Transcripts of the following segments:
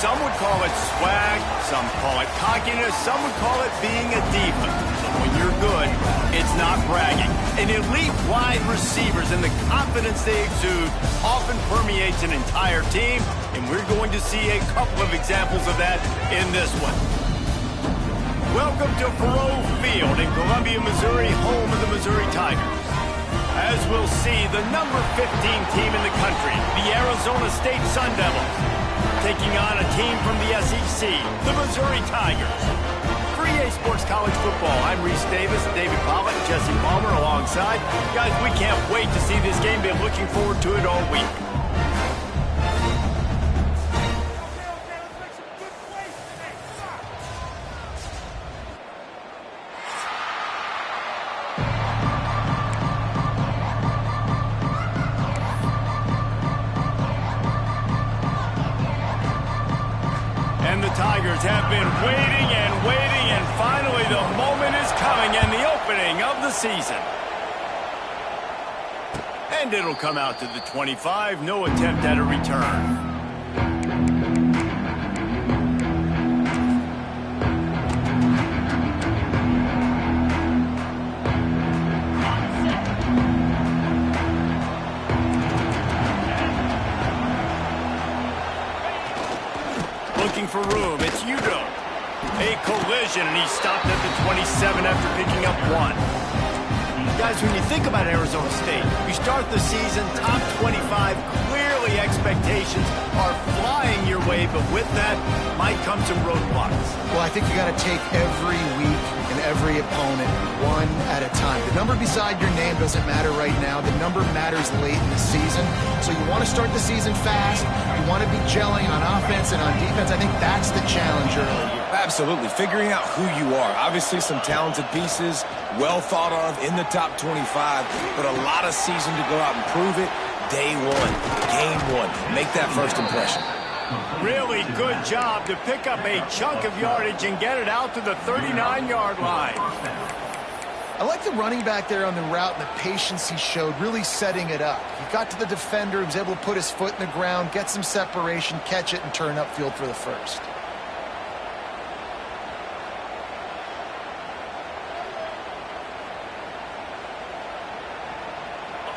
Some would call it swag, some call it cockiness, some would call it being a diva. But when you're good, it's not bragging. And elite wide receivers and the confidence they exude often permeates an entire team, and we're going to see a couple of examples of that in this one. Welcome to Faroe Field in Columbia, Missouri, home of the Missouri Tigers. As we'll see, the number 15 team in the country, the Arizona State Sun Devils, taking on a team from the SEC, the Missouri Tigers. For EA Sports College Football, I'm Reese Davis, David Pollitt, Jesse Palmer alongside. Guys, we can't wait to see this game. Been looking forward to it all week. Tigers have been waiting and waiting, and finally the moment is coming and the opening of the season. And it'll come out to the 25, no attempt at a return. Looking for room, it's Udo. A collision, and he stopped at the 27 after picking up one. Guys, when you think about Arizona State, you start the season top 25. Clearly expectations are flying your way, but with that might come some roadblocks. Well, I think you got to take every week and every opponent one at a time. The number beside your name doesn't matter right now. The number matters late in the season. So you want to start the season fast. You want to be gelling on offense and on defense. I think that's the challenge early. Absolutely. Figuring out who you are. Obviously some talented pieces, well thought of in the top 25, but a lot of season to go out and prove it. Day one, game one. Make that first impression. Really good job to pick up a chunk of yardage and get it out to the 39-yard line. I like the running back there on the route and the patience he showed, really setting it up. He got to the defender, he was able to put his foot in the ground, get some separation, catch it, and turn upfield for the first.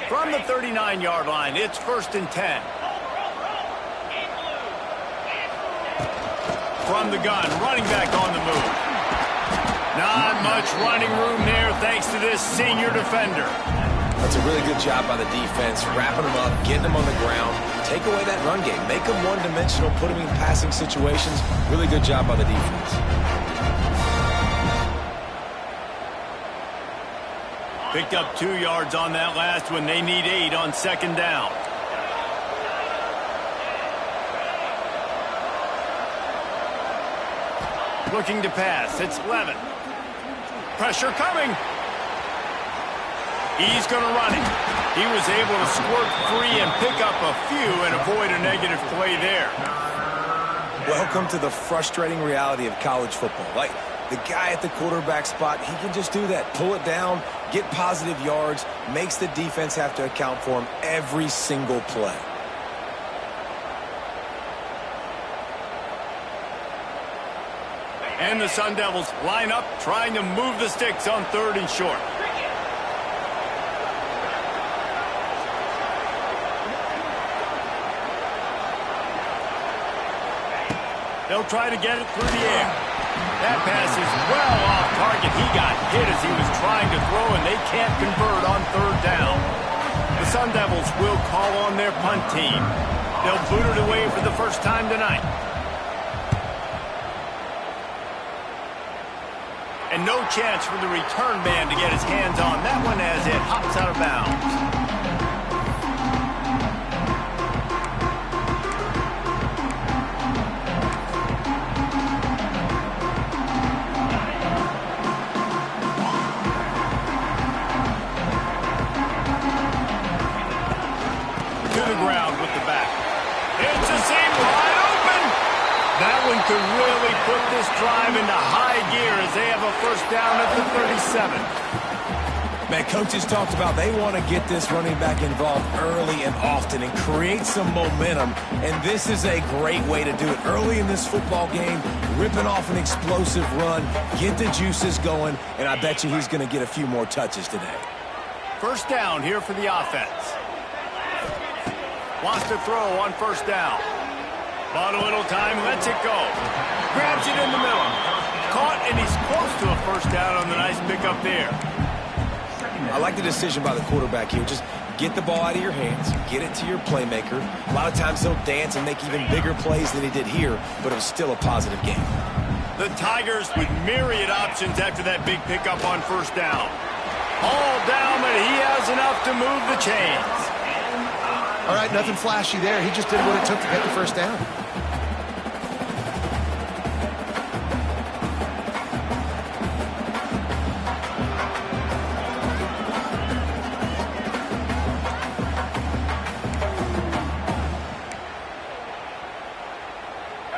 From the 39-yard line, it's 1st and 10. From the gun, running back on the move. Not much running room there thanks to this senior defender. That's a really good job by the defense, wrapping them up, getting them on the ground, take away that run game, make them one-dimensional, put them in passing situations. Really good job by the defense. Picked up 2 yards on that last one. They need 8 on second down. Looking to pass. It's Levin. Pressure coming. He's going to run it. He was able to squirt free and pick up a few and avoid a negative play there. Welcome to the frustrating reality of college football. Like, the guy at the quarterback spot, he can just do that. Pull it down, get positive yards, makes the defense have to account for him every single play. And the Sun Devils line up, trying to move the sticks on 3rd and short. They'll try to get it through the air. That pass is well off target. He got hit as he was trying to throw, and they can't convert on 3rd down. The Sun Devils will call on their punt team. They'll boot it away for the first time tonight. And no chance for the return man to get his hands on that one as it hops out of bounds. Could really put this drive into high gear as they have a first down at the 37. Man, coaches talked about they want to get this running back involved early and often and create some momentum, and this is a great way to do it. Early in this football game, ripping off an explosive run, get the juices going, and I bet you he's going to get a few more touches today. First down here for the offense. Wants to throw on first down. Bought a little time, lets it go. Grabs it in the middle. Caught, and he's close to a first down on the nice pickup there. I like the decision by the quarterback here. Just get the ball out of your hands, get it to your playmaker. A lot of times he'll dance and make even bigger plays than he did here, but it was still a positive game. The Tigers with myriad options after that big pickup on first down. All down, but he has enough to move the chains. All right, nothing flashy there. He just did what it took to get the first down.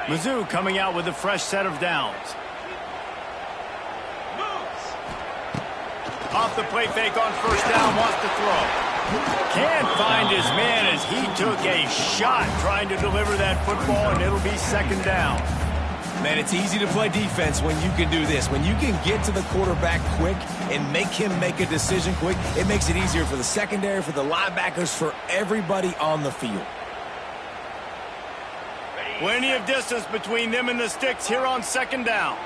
Mizzou coming out with a fresh set of downs. Off the play fake on first down, wants to throw. Can't find his man as he took a shot trying to deliver that football, and it'll be second down. Man, it's easy to play defense when you can do this. When you can get to the quarterback quick and make him make a decision quick, it makes it easier for the secondary, for the linebackers, for everybody on the field. Plenty of distance between them and the sticks here on second down.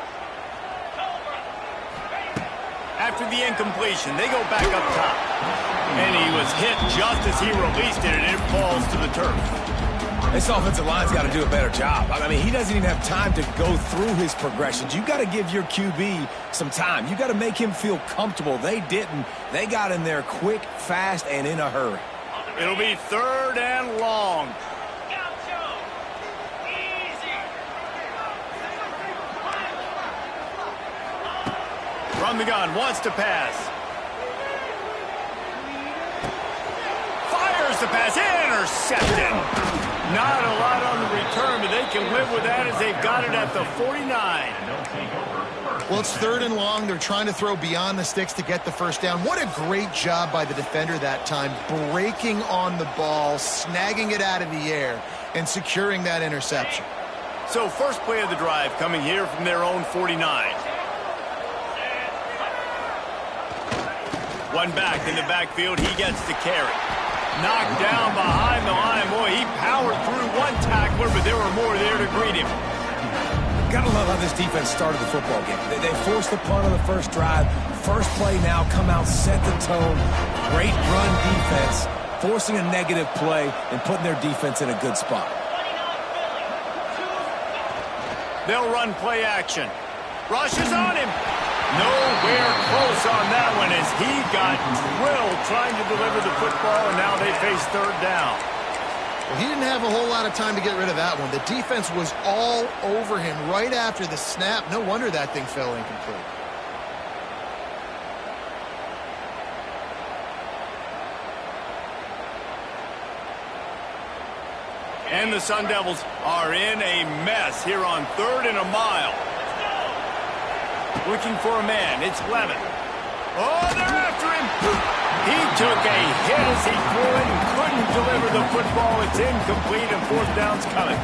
After the incompletion, they go back up top. And he was hit just as he released it, and it falls to the turf. This offensive line's got to do a better job. I mean, he doesn't even have time to go through his progressions. You got to give your QB some time. You got to make him feel comfortable. They didn't. They got in there quick, fast, and in a hurry. It'll be 3rd and long. From the gun, wants to pass. Fires the pass, intercepted. Not a lot on the return, but they can live with that as they've got it at the 49. Well, it's 3rd and long. They're trying to throw beyond the sticks to get the first down. What a great job by the defender that time, breaking on the ball, snagging it out of the air, and securing that interception. So first play of the drive coming here from their own 49. One back in the backfield, he gets the carry. Knocked down behind the line. Boy, he powered through one tackler, but there were more there to greet him. Gotta love how this defense started the football game. They forced the punt on the first drive. First play now, come out, set the tone. Great run defense, forcing a negative play and putting their defense in a good spot. They'll run play action. Rush is on him. Nowhere close on that one as he got drilled trying to deliver the football, and now they face third down. Well, he didn't have a whole lot of time to get rid of that one. The defense was all over him right after the snap. No wonder that thing fell incomplete. And the Sun Devils are in a mess here on 3rd and a mile. Looking for a man. It's Levin. Oh, they're after him. He took a hit as he threw it and couldn't deliver the football. It's incomplete and 4th down's coming.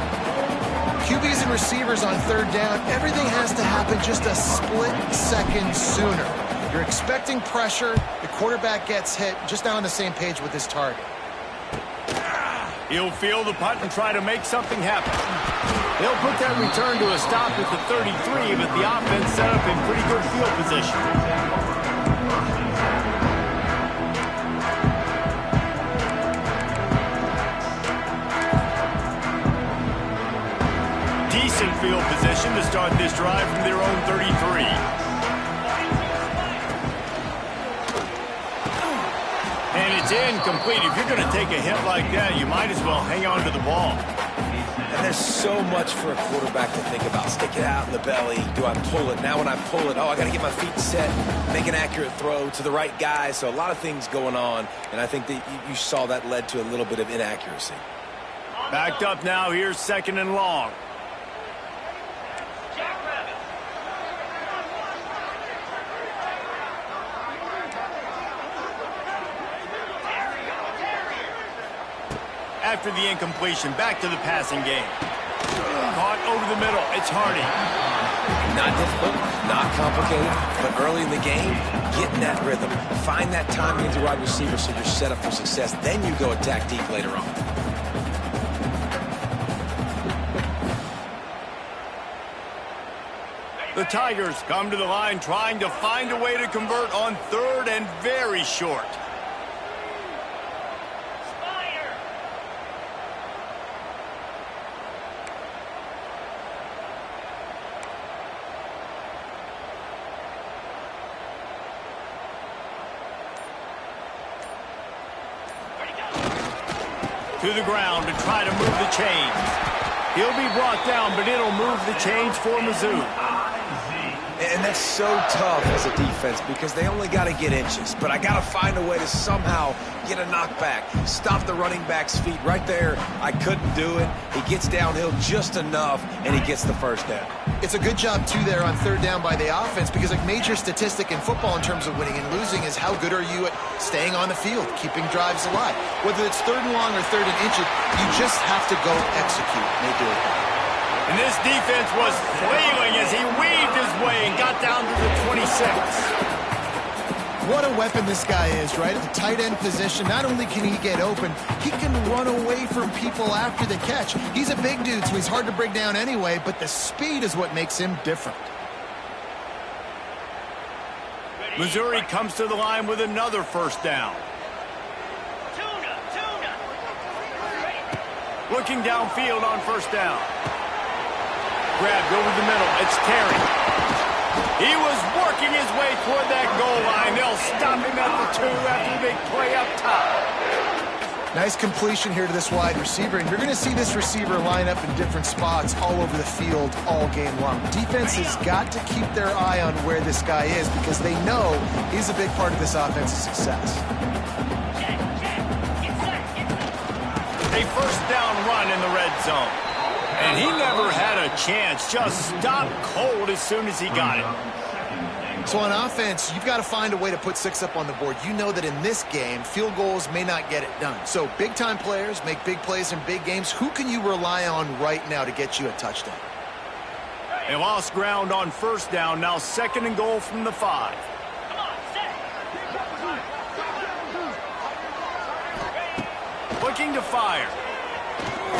QBs and receivers on 3rd down, everything has to happen just a split second sooner. You're expecting pressure. The quarterback gets hit. Just not on the same page with his target. He'll field the punt and try to make something happen. They'll put that return to a stop at the 33, but the offense set up in pretty good field position. Decent field position to start this drive from their own 33. And it's incomplete. If you're going to take a hit like that, you might as well hang on to the ball. And there's so much for a quarterback to think about. Stick it out in the belly. Do I pull it? Now when I pull it, I got to get my feet set, make an accurate throw to the right guy. So a lot of things going on, and I think that you saw that led to a little bit of inaccuracy. Backed up now. Here's 2nd and long. After the incompletion, back to the passing game. Caught over the middle. It's Hardy. Not difficult, not complicated, but early in the game, get in that rhythm. Find that timing as a wide receiver so you're set up for success. Then you go attack deep later on. The Tigers come to the line trying to find a way to convert on 3rd and very short. To the ground to try to move the chains. He'll be brought down, but it'll move the chains for Mizzou. And that's so tough as a defense because they only got to get inches. But I got to find a way to somehow get a knockback, stop the running back's feet right there. I couldn't do it. He gets downhill just enough, and he gets the 1st down. It's a good job, too, there on 3rd down by the offense because a major statistic in football in terms of winning and losing is how good are you at staying on the field, keeping drives alive. Whether it's 3rd and long or 3rd and inches, you just have to go execute. They do it. And this defense was flailing as he weaved his way and got down to the 26. What a weapon this guy is, right? At the tight end position, not only can he get open, he can run away from people after the catch. He's a big dude, so he's hard to break down anyway, but the speed is what makes him different. Missouri comes to the line with another 1st down. Looking downfield on 1st down. Grabbed over the middle. It's Terry. He was working his way toward that goal line. They'll stop him at the 2 after the big play up top. Nice completion here to this wide receiver, and you're going to see this receiver line up in different spots all over the field all game long. Defense has got to keep their eye on where this guy is because they know he's a big part of this offense's success. A 1st down run in the red zone. And he never had a chance. Just stopped cold as soon as he got it. So on offense, you've got to find a way to put 6 up on the board. You know that in this game, field goals may not get it done. So big-time players make big plays in big games. Who can you rely on right now to get you a touchdown? They lost ground on 1st down. Now 2nd and goal from the 5. Looking to fire.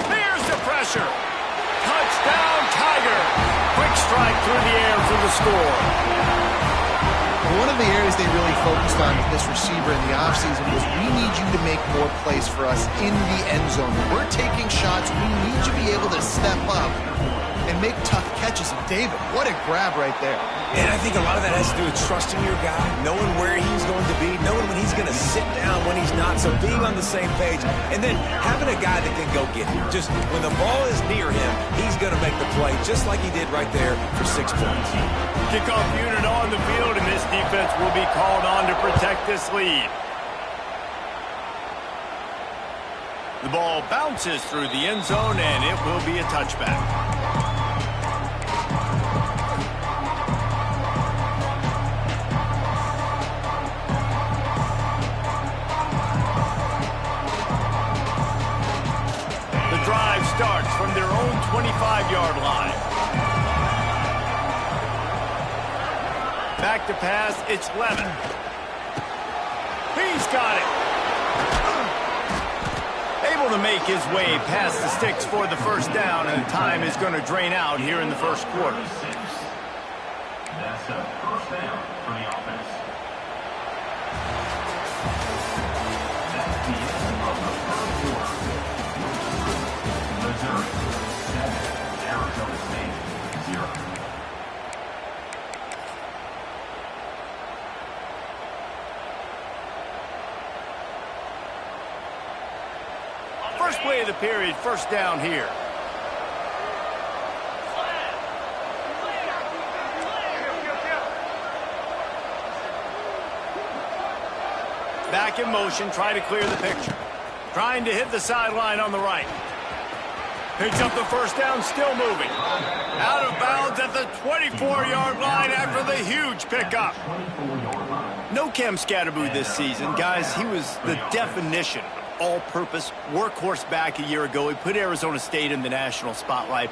There's the pressure. touchdown, Tiger. Quick strike through the air for the score. One of the areas they really focused on with this receiver in the offseason was we need you to make more plays for us in the end zone. When we're taking shots, we need you to be able to step up and make tough catches. And David, what a grab right there. And I think a lot of that has to do with trusting your guy, knowing where he's going to be, knowing when he's going to sit down, when he's not, so being on the same page, and then having a guy that can go get him. Just when the ball is near him, he's going to make the play, just like he did right there for 6 points. Kickoff unit on the field, and this defense will be called on to protect this lead. The ball bounces through the end zone, and it will be a touchback. The drive starts from their own 25-yard line. Back to pass, it's Levin. He's got it. Able to make his way past the sticks for the first down, and the time is going to drain out here in the first quarter. That's a first down for the offense. That's the end of the first quarter. Missouri 7, Arizona State 0. First play of the period, first down here. Back in motion, try to clear the picture. Trying to hit the sideline on the right. Picks up the first down, still moving. Out of bounds at the 24-yard line after the huge pickup. No Cam Scatterboo this season, guys. He was the definition of all-purpose workhorse back a year ago. He put Arizona State in the national spotlight.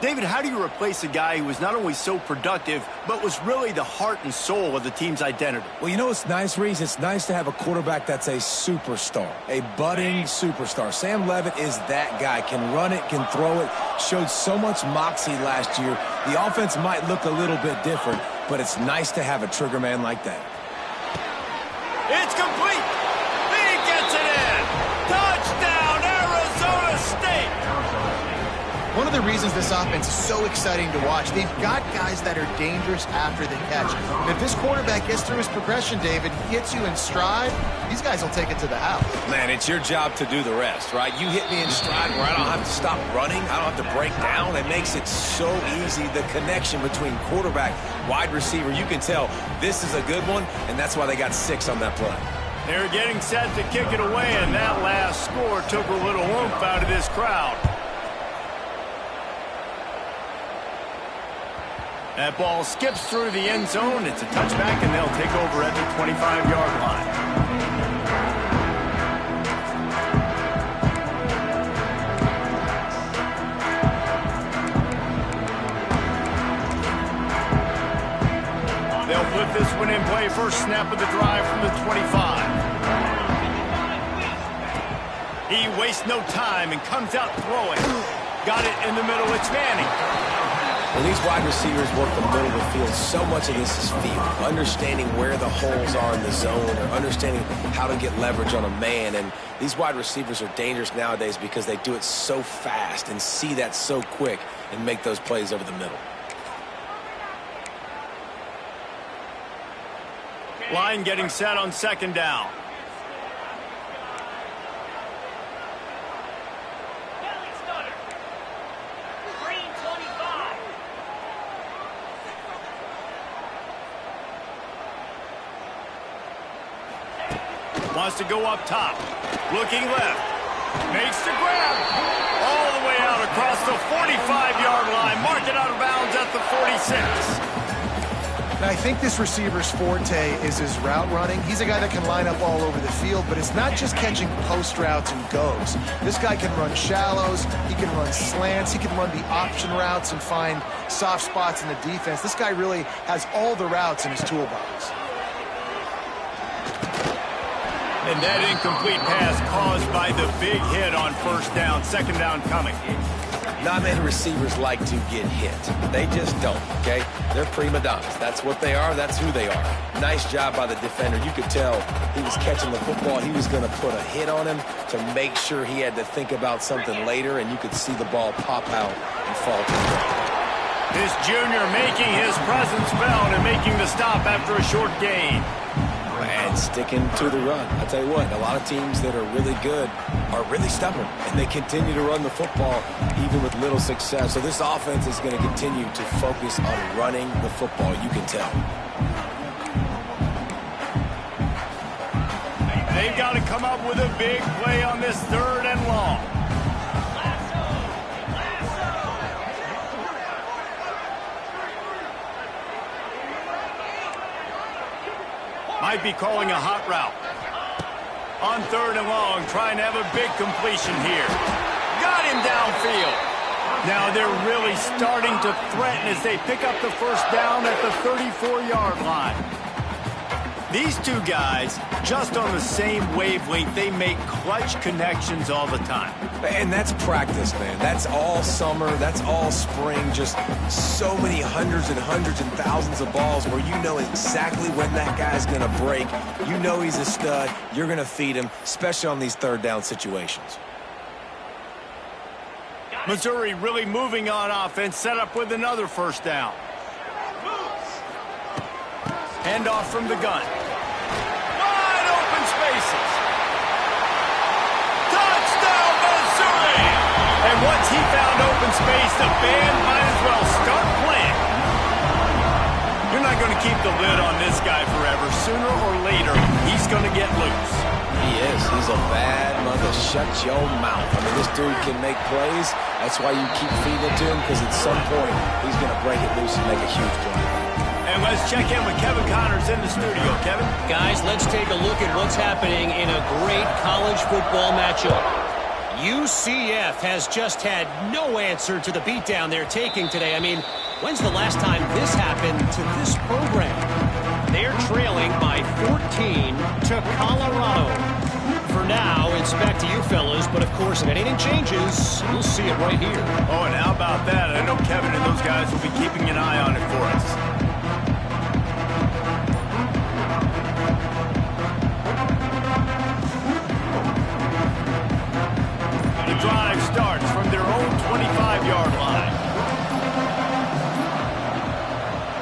David, how do you replace a guy who was not only so productive, but was really the heart and soul of the team's identity? Well, you know what's nice, Reese? It's nice to have a quarterback that's a superstar, a budding superstar. Sam Levitt is that guy. Can run it, can throw it, showed so much moxie last year. The offense might look a little bit different, but it's nice to have a trigger man like that. It's complete. He gets it in. Touchdown, Arizona State. One of the reasons this offense is so exciting to watch, they've got guys that are dangerous after the catch. And if this quarterback gets through his progression, David, hits you in stride, these guys will take it to the house. Man, it's your job to do the rest, right? You hit me in stride where I don't have to stop running. I don't have to break down. It makes it so easy. The connection between quarterback, wide receiver, you can tell this is a good one, and that's why they got 6 on that play. They're getting set to kick it away, and that last score took a little oomph out of this crowd. That ball skips through the end zone. It's a touchback, and they'll take over at the 25-yard line. They'll put this one in play. First snap of the drive from the 25. He wastes no time and comes out throwing. Got it in the middle. It's Manning. When these wide receivers work the middle of the field, so much of this is feel. Understanding where the holes are in the zone, or understanding how to get leverage on a man. And these wide receivers are dangerous nowadays because they do it so fast and see that so quick and make those plays over the middle. Line getting set on second down. Wants to go up top. Looking left. Makes the grab. All the way out across the 45-yard line. Marked it out of bounds at the 46. Now, I think this receiver's forte is his route running. He's a guy that can line up all over the field, but it's not just catching post routes and goes. This guy can run shallows. He can run slants. He can run the option routes and find soft spots in the defense. This guy really has all the routes in his toolbox. And that incomplete pass caused by the big hit on first down. Second down coming. Not many receivers like to get hit. They just don't, okay? They're prima donnas. That's what they are. That's who they are. Nice job by the defender. You could tell he was catching the football. He was going to put a hit on him to make sure he had to think about something later, and you could see the ball pop out and fall to the ground. This junior making his presence felt and making the stop after a short gain. And sticking to the run. I tell you what, a lot of teams that are really good are really stubborn, and they continue to run the football even with little success. So this offense is going to continue to focus on running the football, you can tell. They've got to come up with a big play on this 3rd and long. Might be calling a hot route. On 3rd and long, trying to have a big completion here. Got him downfield. Now they're really starting to threaten as they pick up the first down at the 34-yard line. These two guys, just on the same wavelength, they make clutch connections all the time. And that's practice, man. That's all summer. That's all spring. Just so many hundreds and thousands of balls where you know exactly when that guy's going to break. You know he's a stud. You're going to feed him, especially on these 3rd down situations. Missouri really moving on offense, set up with another first down. Handoff from the gun. Wide open spaces. Touchdown, Missouri! And once he found open space, the band might as well start playing. You're not going to keep the lid on this guy forever. Sooner or later, he's going to get loose. He is. He's a bad mother. Shut your mouth. I mean, this dude can make plays. That's why you keep feeding it to him, because at some point, he's going to break it loose and make a huge play. And let's check in with Kevin Connors in the studio. Kevin? Guys, let's take a look at what's happening in a great college football matchup. UCF has just had no answer to the beatdown they're taking today. I mean, when's the last time this happened to this program? They're trailing by 14 to Colorado. For now, it's back to you fellas, but of course, if anything changes, you'll see it right here. Oh, and how about that? I know Kevin and those guys will be keeping an eye on it for us. The drive starts from their own 25-yard line.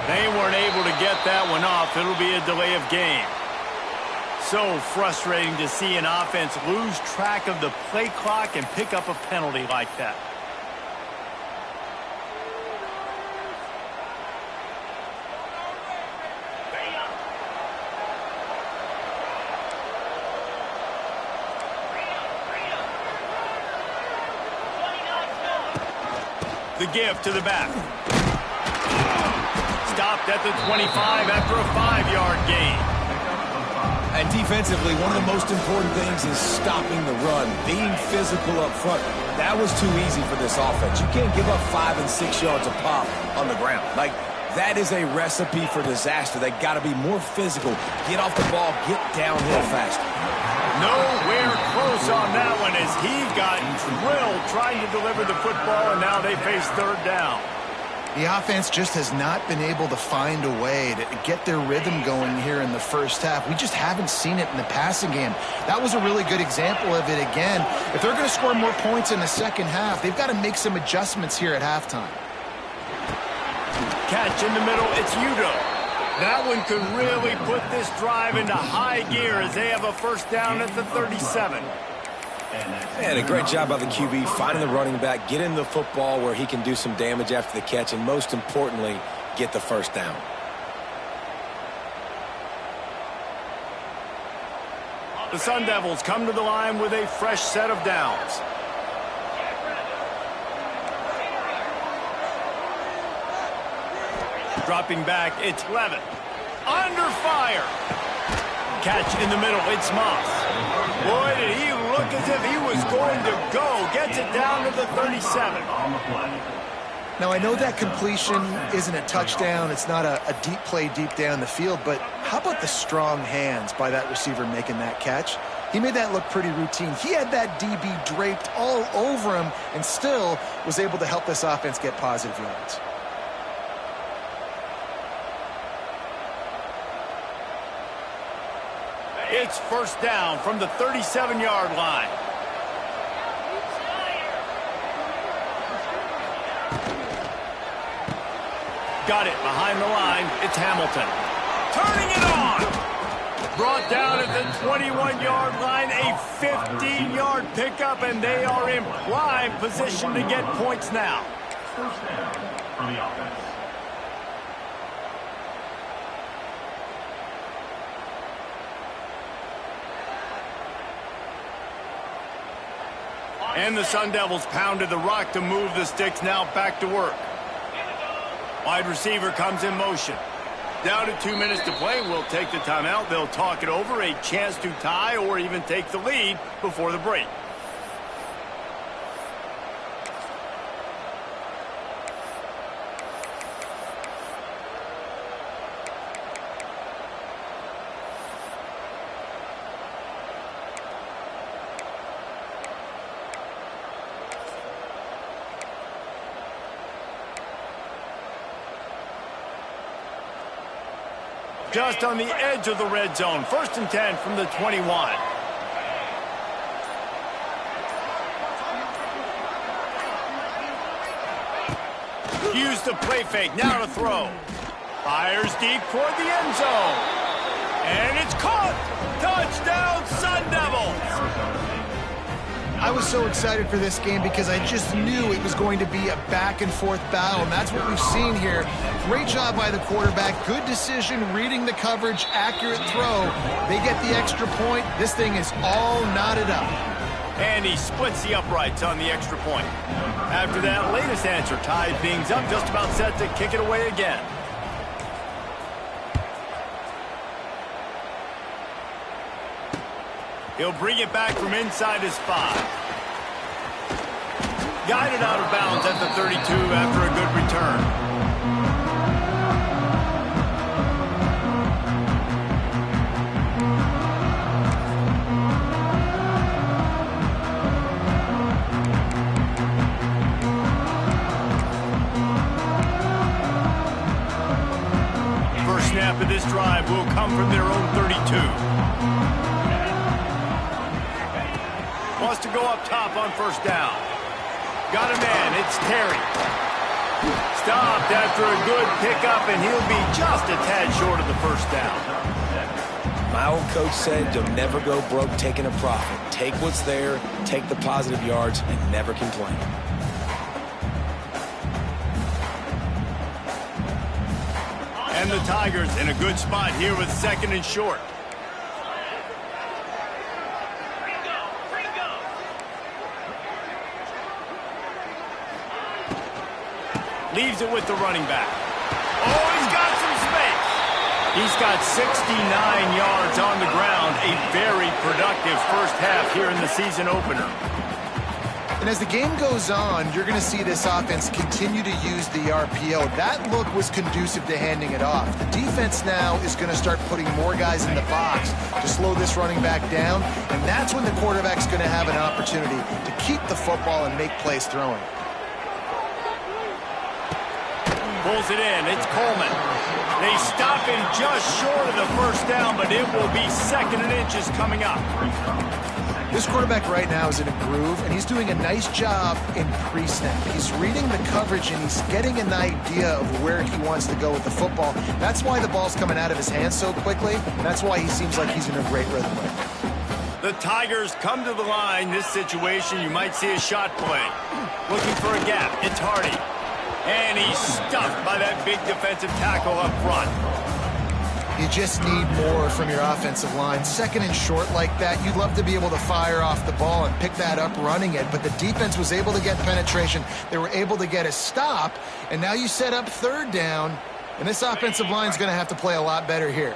They weren't able to get that one off. It'll be a delay of game. So frustrating to see an offense lose track of the play clock and pick up a penalty like that. The give to the back. Stopped at the 25 after a 5-yard gain. And defensively, one of the most important things is stopping the run, being physical up front. That was too easy for this offense. You can't give up 5 and 6 yards a pop on the ground. Like, that is a recipe for disaster. They got to be more physical. Get off the ball, get downhill fast. Nowhere close on that one as he got drilled trying to deliver the football, and now they face 3rd down. The offense just has not been able to find a way to get their rhythm going here in the first half. We just haven't seen it in the passing game. That was a really good example of it again. If they're going to score more points in the second half, they've got to make some adjustments here at halftime. Catch in the middle, it's Udo. That one could really put this drive into high gear as they have a first down at the 37. And a great job by the QB finding the running back, getting the football where he can do some damage after the catch, and most importantly, get the first down. The Sun Devils come to the line with a fresh set of downs. Dropping back, it's Levin. Under fire. Catch in the middle, it's Moss. Boy, did he look as if he was going to go. Gets it down to the 37. Now, I know that completion isn't a touchdown. It's not a deep play deep down the field, but how about the strong hands by that receiver making that catch? He made that look pretty routine. He had that DB draped all over him and still was able to help this offense get positive yards. It's first down from the 37-yard line. Got it behind the line. It's Hamilton. Turning it on. Brought down at the 21-yard line. A 15-yard pickup, and they are in prime position to get points now. First down for the offense. And the Sun Devils pounded the rock to move the sticks. Now back to work. Wide receiver comes in motion. Down to 2 minutes to play. We'll take the timeout. They'll talk it over. A chance to tie or even take the lead before the break. Just on the edge of the red zone. First and 10 from the 21. Used the play fake. Now to throw. Fires deep toward the end zone. And it's caught. Touchdown, Sun Devils. I was so excited for this game because I just knew it was going to be a back-and-forth battle, and that's what we've seen here. Great job by the quarterback. Good decision, reading the coverage, accurate throw. They get the extra point. This thing is all knotted up. And he splits the uprights on the extra point. After that latest answer, tied things up, just about set to kick it away again. He'll bring it back from inside his 5. Guided out of bounds at the 32 after a good return. First snap of this drive will come from their own 32. Wants to go up top on first down. Got a man. It's Terry. Stopped after a good pickup, and he'll be just a tad short of the first down. My old coach said you'll never go broke taking a profit. Take what's there, take the positive yards, and never complain. And the Tigers in a good spot here with second and short. Leaves it with the running back. Oh, he's got some space. He's got 69 yards on the ground. A very productive first half here in the season opener. And as the game goes on, you're going to see this offense continue to use the RPO. That look was conducive to handing it off. The defense now is going to start putting more guys in the box to slow this running back down, and that's when the quarterback's going to have an opportunity to keep the football and make plays throwing. Pulls it in. It's Coleman. They stop him just short of the first down, but it will be second and inches coming up. This quarterback right now is in a groove, and he's doing a nice job in pre-snap. He's reading the coverage, and he's getting an idea of where he wants to go with the football. That's why the ball's coming out of his hands so quickly. That's why he seems like he's in a great rhythm right now. The Tigers come to the line. This situation, you might see a shot play. Looking for a gap. It's Hardy. And he's stuffed by that big defensive tackle up front. You just need more from your offensive line. Second and short like that, you'd love to be able to fire off the ball and pick that up running it, but the defense was able to get penetration. They were able to get a stop, and now you set up third down, and this offensive line is going to have to play a lot better here.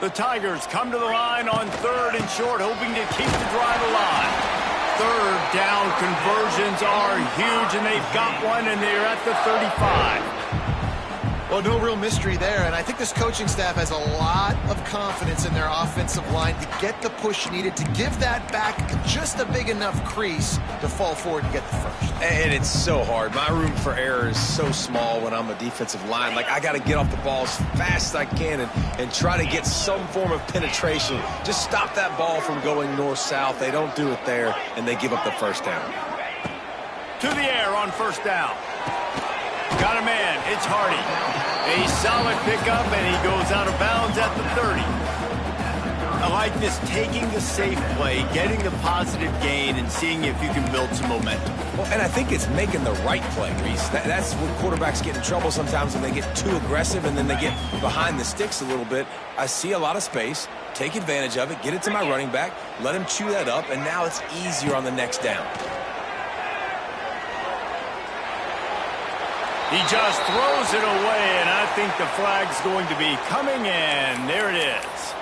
The Tigers come to the line on third and short, hoping to keep the drive alive. Third down conversions are huge, and they've got one, and they're at the 35. Well, no real mystery there, and I think this coaching staff has a lot of confidence in their offensive line to get the push needed to give that back just a big enough crease to fall forward and get the first. And it's so hard. My room for error is so small when I'm a defensive line. Like, I got to get off the ball as fast as I can and try to get some form of penetration. Just stop that ball from going north-south. They don't do it there, and they give up the first down. To the air on first down. Got a man. It's Hardy. A solid pickup, and he goes out of bounds at the 30. I like this, taking the safe play, getting the positive gain, and seeing if you can build some momentum. Well, and I think it's making the right play, Reese. That's when quarterbacks get in trouble sometimes when they get too aggressive and then they get behind the sticks a little bit. I see a lot of space, take advantage of it, get it to my running back, let him chew that up, and now it's easier on the next down. He just throws it away, and I think the flag's going to be coming in. There it is.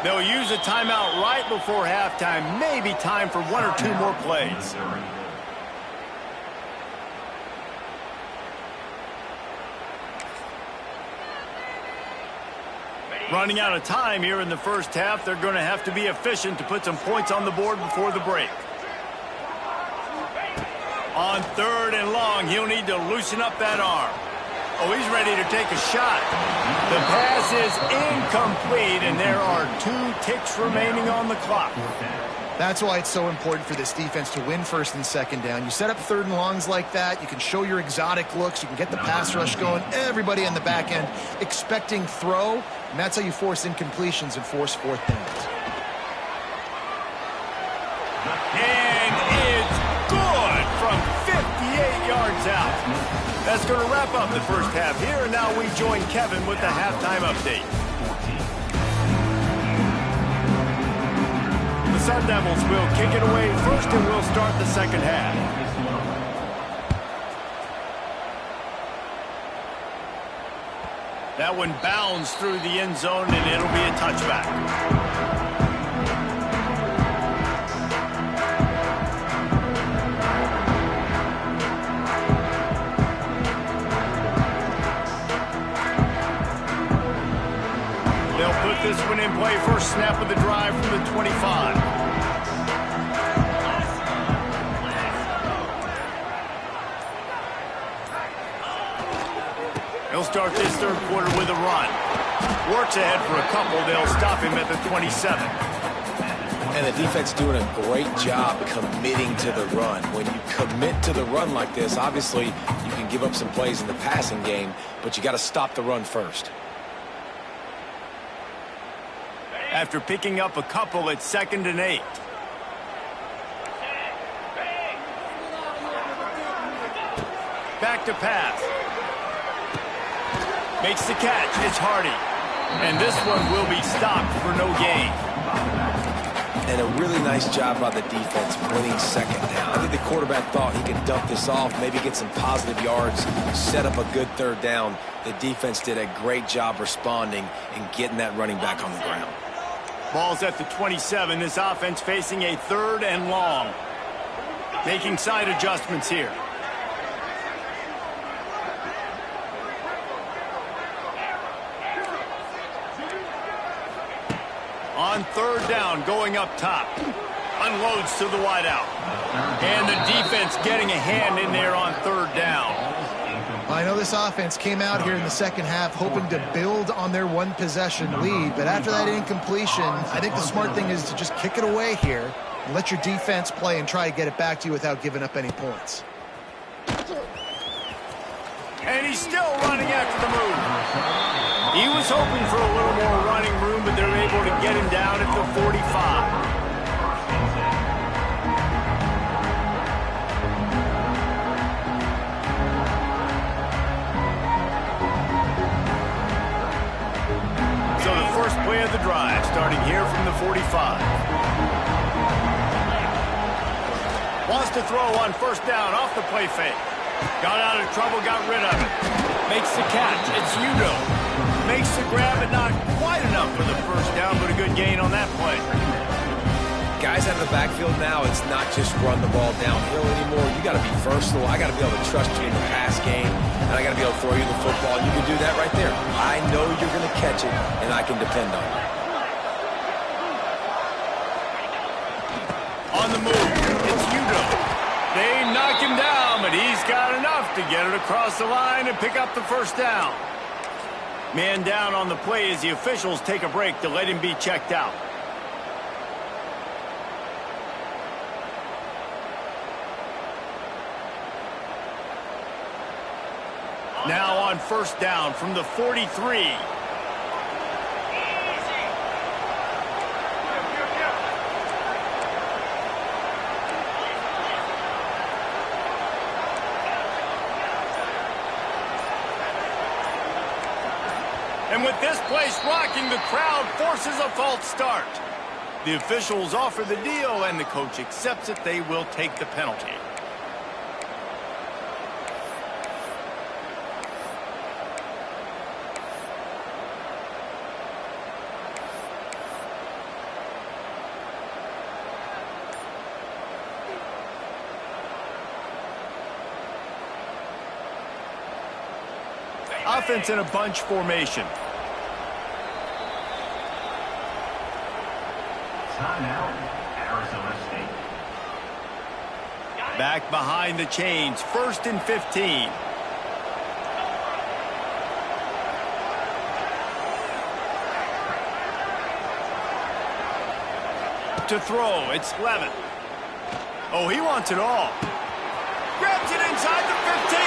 They'll use a timeout right before halftime. Maybe time for one or two more plays. Running out of time here in the first half. They're going to have to be efficient to put some points on the board before the break. On third and long, he'll need to loosen up that arm. Oh, he's ready to take a shot. The pass is incomplete, and there are 2 ticks remaining on the clock. That's why it's so important for this defense to win first and second down. You set up third and longs like that, you can show your exotic looks, you can get the pass rush going, everybody on the back end expecting throw, and that's how you force incompletions and force fourth downs. And it's good from 58 yards out. That's going to wrap up the first half here, and now we join Kevin with the halftime update. The Sun Devils will kick it away first, and we'll start the second half. That one bounds through the end zone, and it'll be a touchback. This one in play, first snap of the drive from the 25. He'll start this third quarter with a run. Works ahead for a couple. They'll stop him at the 27. And the defense doing a great job committing to the run. When you commit to the run like this, obviously you can give up some plays in the passing game, but you got to stop the run first. After picking up a couple at 2nd and 8. Back to pass. Makes the catch. It's Hardy. And this one will be stopped for no gain. And a really nice job by the defense winning second down. I think the quarterback thought he could dump this off, maybe get some positive yards, set up a good third down. The defense did a great job responding and getting that running back on the ground. Ball's at the 27. This offense facing a 3rd and long. Making side adjustments here. On 3rd down, going up top. Unloads to the wideout. And the defense getting a hand in there on 3rd down. I know this offense came out here in the second half hoping to build on their one-possession lead, but after that incompletion, I think the smart thing is to just kick it away here and let your defense play and try to get it back to you without giving up any points. And he's still running after the move. He was hoping for a little more running room, but they're able to get him down at the 45. First play of the drive, starting here from the 45. Wants to throw on first down off the play fake. Got out of trouble, got rid of it. Makes the catch. It's Udo. Makes the grab, and not quite enough for the first down, but a good gain on that play. guys out of the backfield now, it's not just run the ball downhill anymore. You got to be versatile. I got to be able to trust you in the pass game, and I got to be able to throw you the football. And you can do that right there. I know you're going to catch it, and I can depend on you. On the move, it's Udo. They knock him down, but he's got enough to get it across the line and pick up the first down. Man down on the play as the officials take a break to let him be checked out. Now on first down from the 43. And with this place rocking, the crowd forces a false start. The officials offer the deal, and the coach accepts it. They will take the penalty. Offense in a bunch formation. Timeout, Arizona State. Back behind the chains, 1st and 15. To throw, it's Levin. Oh, he wants it all. Grabs it inside the 15.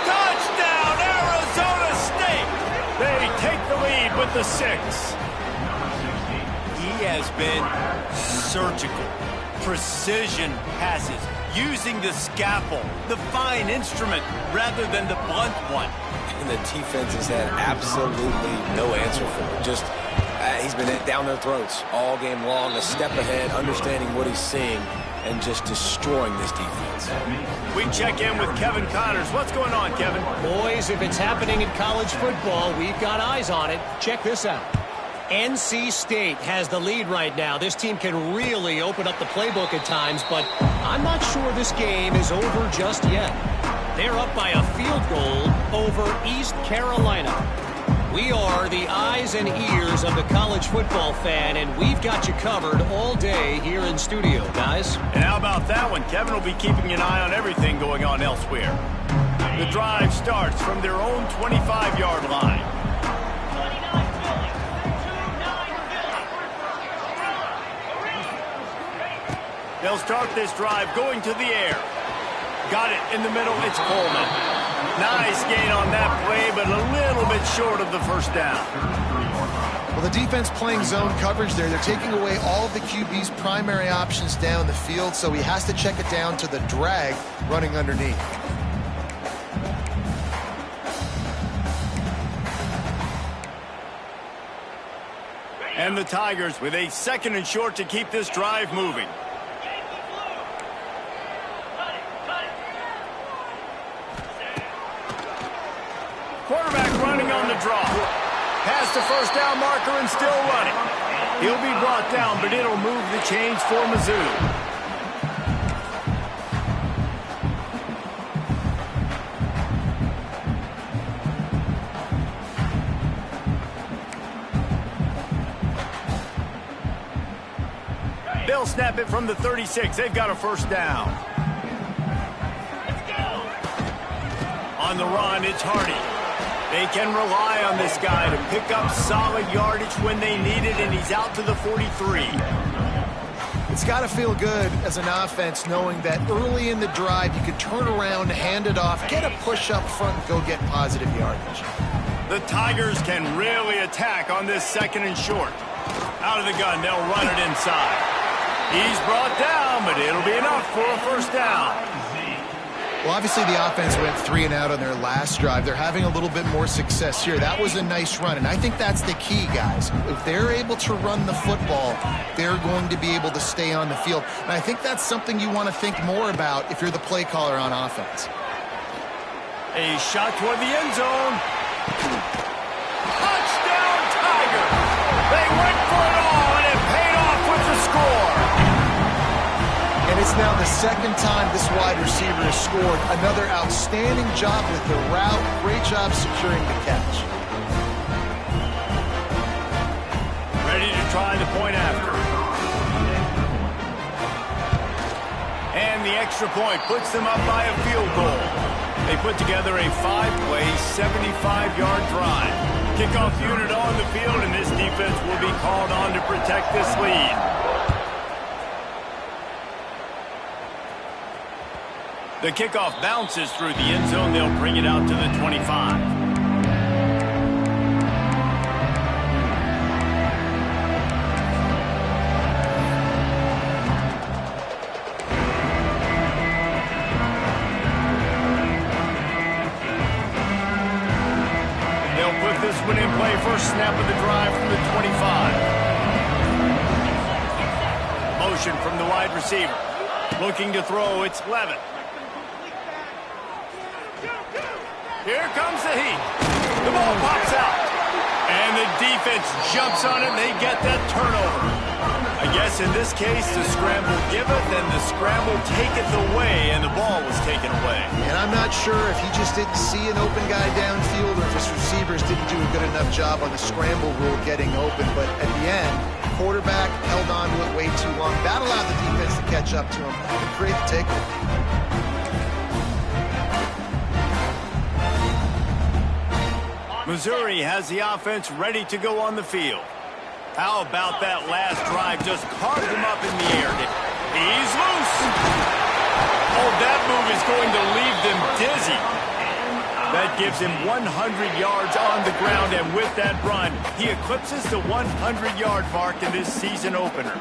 Touchdown, Arizona State! They take the lead with the 6. He has been surgical. Precision passes, using the scalpel, the fine instrument, rather than the blunt one. And the defense has had absolutely no answer for him. Just, he's been down their throats all game long, a step ahead, understanding what he's seeing, and just destroying this defense. We check in with Kevin Connors. What's going on, Kevin? Boys, if it's happening in college football, we've got eyes on it. Check this out. NC State has the lead right now. This team can really open up the playbook at times, but I'm not sure this game is over just yet. They're up by a field goal over East Carolina. We are the eyes and ears of the college football fan, and we've got you covered all day here in studio, guys. And how about that one? Kevin will be keeping an eye on everything going on elsewhere. The drive starts from their own 25-yard line. They'll start this drive going to the air. Got it in the middle. It's Coleman. Nice gain on that play, but a little bit short of the first down. Well, the defense playing zone coverage there. They're taking away all of the QB's primary options down the field, so he has to check it down to the drag running underneath. And the Tigers with a 2nd and short to keep this drive moving. Quarterback running on the draw. Past the first down marker and still running. He'll be brought down, but it'll move the chains for Mizzou. They'll snap it from the 36. They've got a first down. On the run, it's Hardy. They can rely on this guy to pick up solid yardage when they need it, and he's out to the 43. It's got to feel good as an offense knowing that early in the drive you can turn around, hand it off, get a push up front, and go get positive yardage. The Tigers can really attack on this 2nd and short. Out of the gun, they'll run it inside. He's brought down, but it'll be enough for a first down. Well, obviously the offense went 3 and out on their last drive. They're having a little bit more success here. That was a nice run, and I think that's the key, guys. If they're able to run the football, they're going to be able to stay on the field. And I think that's something you want to think more about if you're the play caller on offense. A shot toward the end zone. Touchdown, Tigers! They went for it all, and it paid off with the score. It's now the second time this wide receiver has scored. Another outstanding job with the route. Great job securing the catch. Ready to try the point after. And the extra point puts them up by a field goal. They put together a 5-play, 75-yard drive. Kickoff unit on the field, and this defense will be called on to protect this lead. The kickoff bounces through the end zone. They'll bring it out to the 25. This one in play, first snap of the drive from the 25. Motion from the wide receiver. Looking to throw, it's Levin. Here comes the heat. The ball pops out. And the defense jumps on it, and they get that turnover. I guess in this case, the scramble giveth and the scramble taketh away, and the ball was taken away. And I'm not sure if he just didn't see an open guy downfield or if his receivers didn't do a good enough job on the scramble rule getting open. But at the end, quarterback held on to it way too long. That allowed the defense to catch up to him and create the takeaway. Missouri has the offense ready to go on the field. How about that last drive? Just carved him up in the air. He's loose. Oh, that move is going to leave them dizzy. That gives him 100 yards on the ground, and with that run, he eclipses the 100-yard mark in this season opener.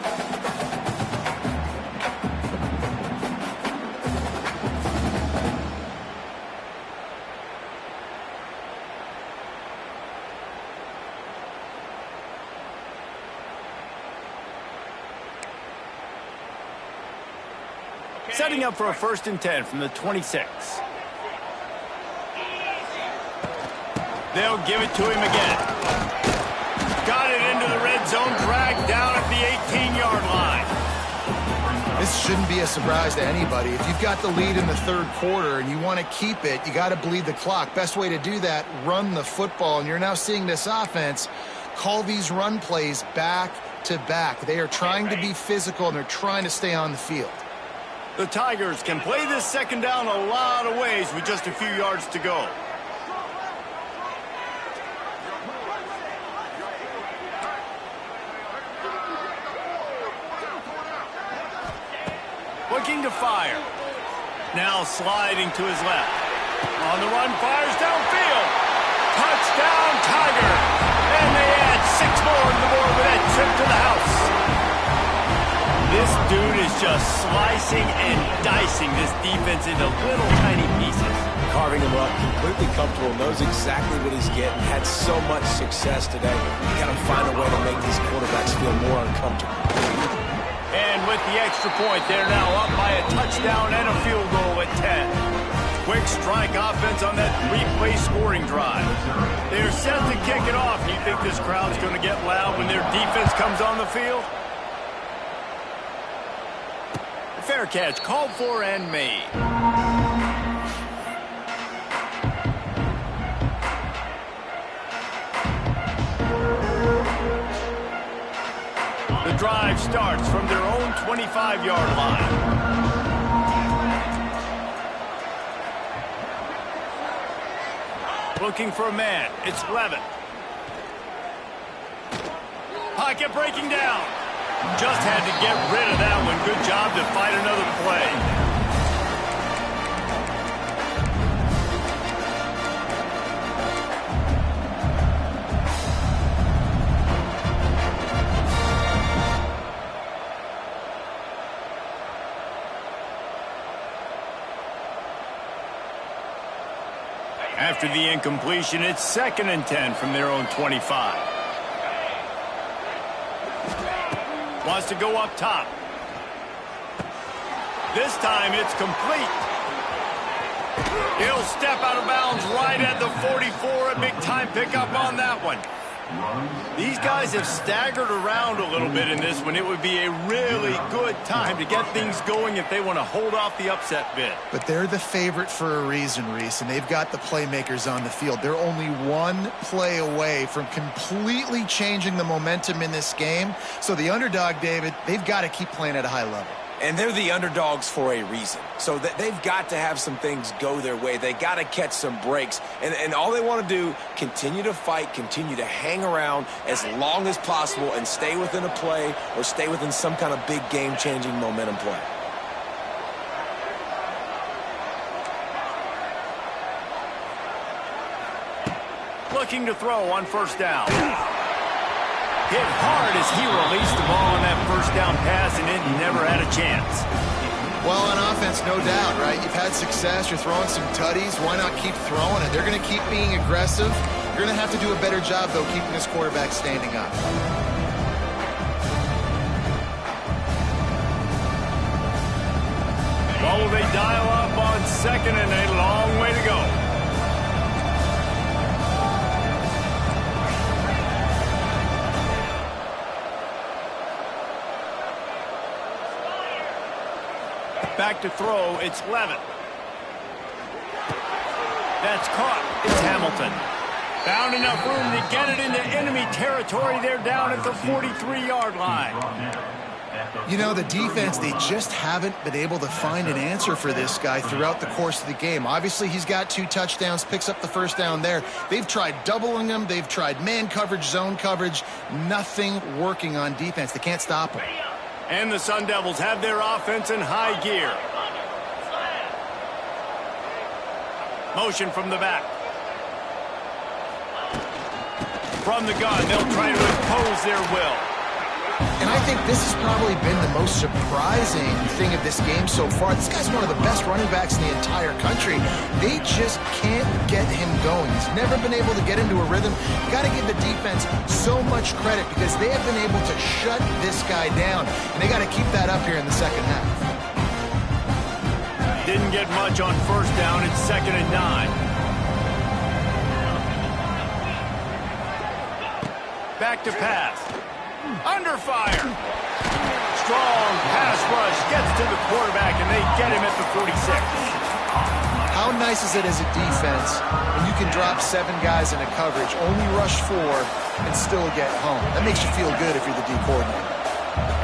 Setting up for a 1st and 10 from the 26. They'll give it to him again. Got it into the red zone, dragged down at the 18-yard line. This shouldn't be a surprise to anybody. If you've got the lead in the 3rd quarter and you want to keep it, you got to bleed the clock. Best way to do that, run the football. And you're now seeing this offense call these run plays back to back. They are trying to be physical, and they're trying to stay on the field. The Tigers can play this 2nd down a lot of ways with just a few yards to go. Looking to fire. Now sliding to his left. On the run, fires downfield. Touchdown, Tiger. And they add 6 more on the board with that trip to the house. This dude is just slicing and dicing this defense into little tiny pieces. Carving him up, completely comfortable, knows exactly what he's getting, had so much success today. You got to find a way to make these quarterbacks feel more uncomfortable. And with the extra point, they're now up by a touchdown and a field goal at 10. Quick strike offense on that 3-play scoring drive. They're set to kick it off. Do you think this crowd's going to get loud when their defense comes on the field? Fair catch, called for and made. The drive starts from their own 25-yard line. Looking for a man, it's Levin. Pocket breaking down. Just had to get rid of that one. Good job to fight another play. After the incompletion, it's 2nd and 10 from their own 25. Wants to go up top. This time it's complete. He'll step out of bounds right at the 44. A big time pickup on that one. These guys have staggered around a little bit in this one. It would be a really good time to get things going if they want to hold off the upset bid. But they're the favorite for a reason, Reese, and they've got the playmakers on the field. They're only one play away from completely changing the momentum in this game. So the underdog, David, they've got to keep playing at a high level. And they're the underdogs for a reason. So they've got to have some things go their way. They got to catch some breaks. And all they want to do, continue to fight, continue to hang around as long as possible and stay within a play or stay within some kind of big game-changing momentum play. Looking to throw on first down. Hit hard as he released the ball on that first down pass, and it never had a chance. Well, on offense, no doubt, right? You've had success. You're throwing some tutties. Why not keep throwing it? They're going to keep being aggressive. You're going to have to do a better job, though, keeping this quarterback standing up. Well, they dial up on second and a long way to go. Back to throw, it's Levin. That's caught. It's Hamilton. Found enough room to get it into enemy territory. They're down at the 43-yard line. You know, the defense, they just haven't been able to find an answer for this guy throughout the course of the game. Obviously, he's got 2 touchdowns, picks up the first down there. They've tried doubling him. They've tried man coverage, zone coverage. Nothing working on defense. They can't stop him. And the Sun Devils have their offense in high gear. Motion from the back. From the gun, they'll try to impose their will. And I think this has probably been the most surprising thing of this game so far. This guy's one of the best running backs in the entire country. They just can't get him going. He's never been able to get into a rhythm. You've got to give the defense so much credit because they have been able to shut this guy down. And they got to keep that up here in the second half. Didn't get much on first down. It's 2nd and 9. Back to pass. Under fire. Strong pass rush gets to the quarterback, and they get him at the 46. How nice is it as a defense when you can drop 7 guys in a coverage, only rush 4, and still get home? That makes you feel good if you're the D coordinator.